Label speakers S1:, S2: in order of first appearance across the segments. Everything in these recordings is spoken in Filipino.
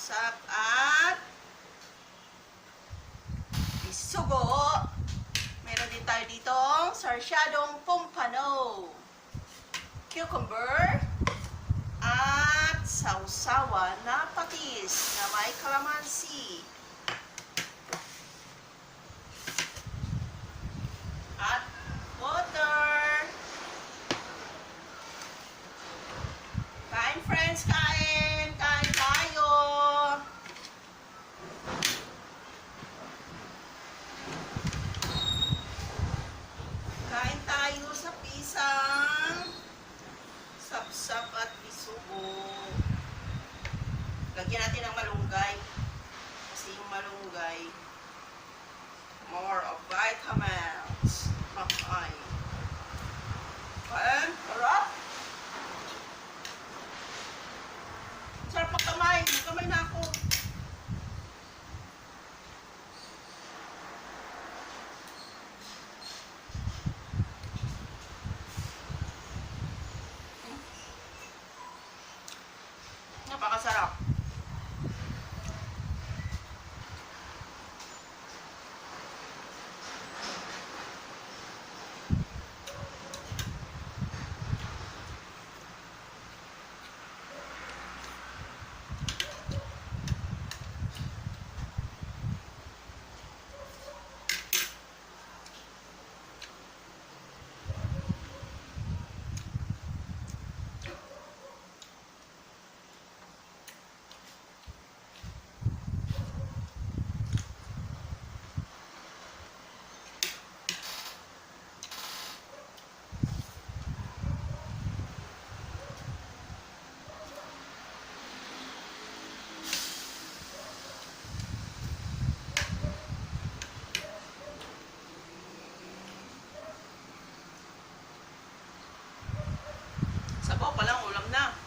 S1: sapsap at isugo. Meron din tayo ditong sarsyadong pompano, cucumber, at sausawan na patis na may kalamansi. At water. Kain friends, kain! Kain tayo! Kain tayo sa pisang sapsap at bisugo. Lagyan natin ng malunggay. Kasi yung malunggay, more of vitamins. Okay. Kain, sarap! Sarap magkamay. Magkamay na ako. Napakasarap. Sabaw pa lang, ulam na.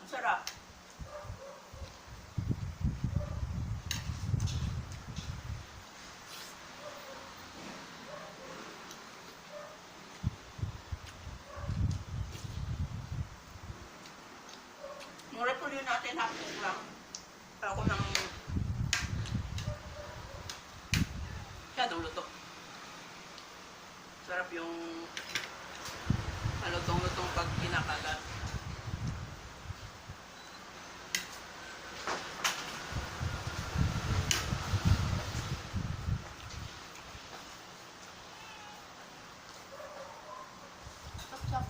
S1: Ang sarap. Mura po rin natin hapon lang. Ako ng luto. Sarap yung malutong-lutong pag kinakagat. Sarap.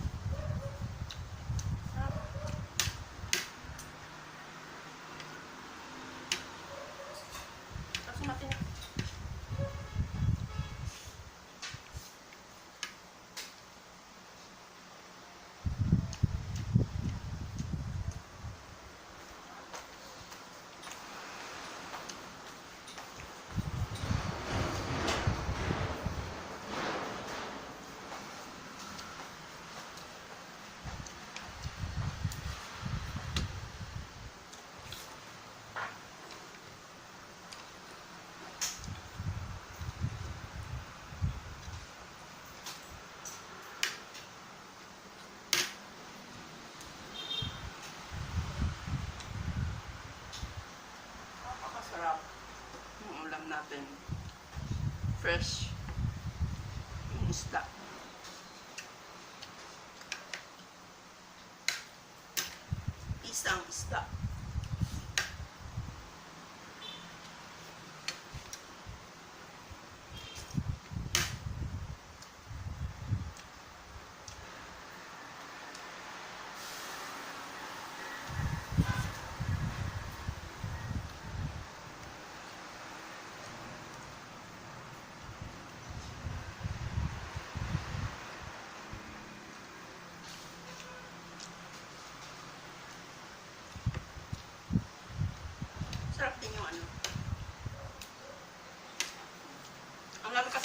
S1: Kasi natin. Napakasarap yung ulam natin. Fresh yung isda. Isang isda.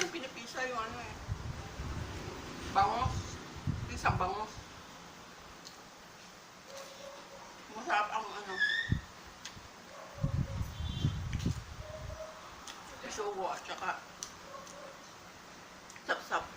S1: natin pinipisa yung ano eh. Bangos. Pisang bangos. Masarap ang ano. Sugo at saka sap-sap.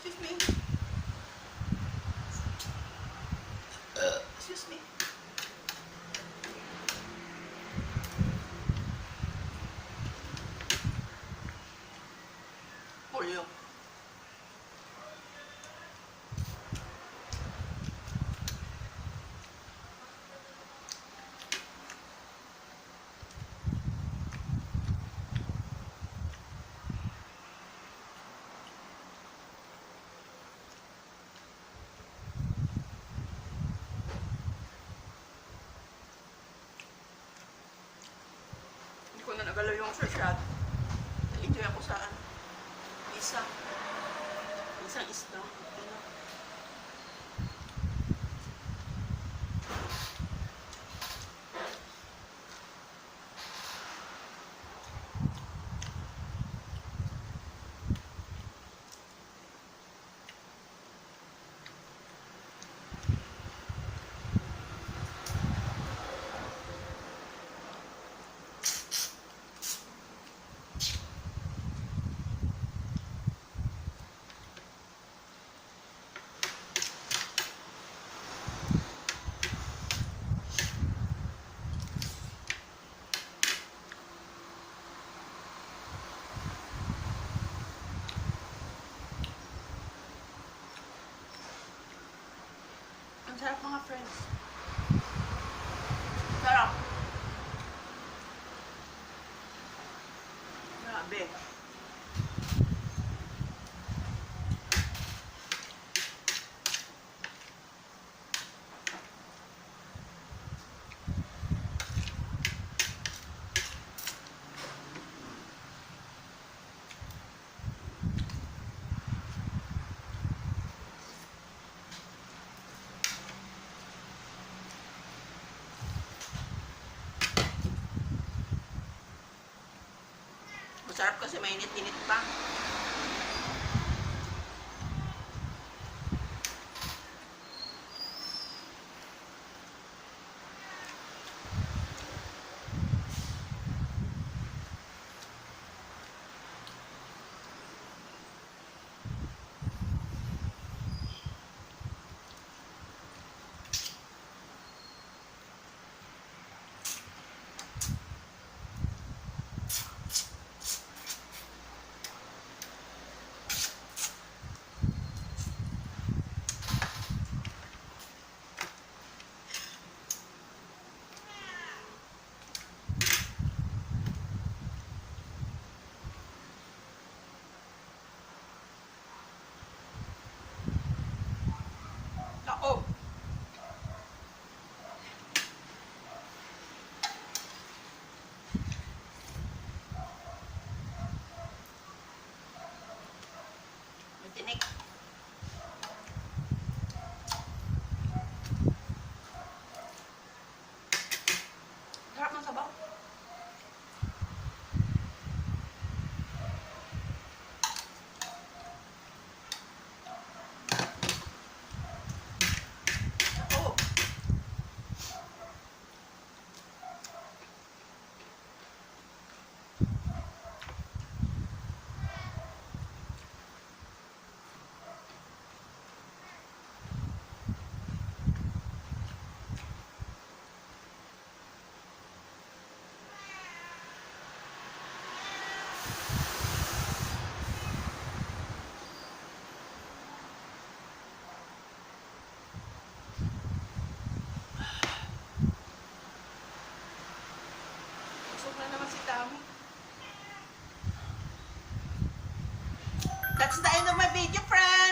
S1: Excuse me. Excuse me. Polio. Hindi ko na nagalaw yung shot. Nag-enjoy ako sa ano. Isang isda. Ano. Ang sarap mga friends. Sarap. Grabe. Masarap kasi mainit-init pa.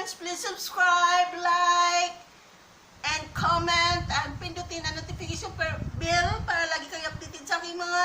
S2: friends, please subscribe, like, and comment, and pindutin ang notification bell para lagi kayo updated sa aking mga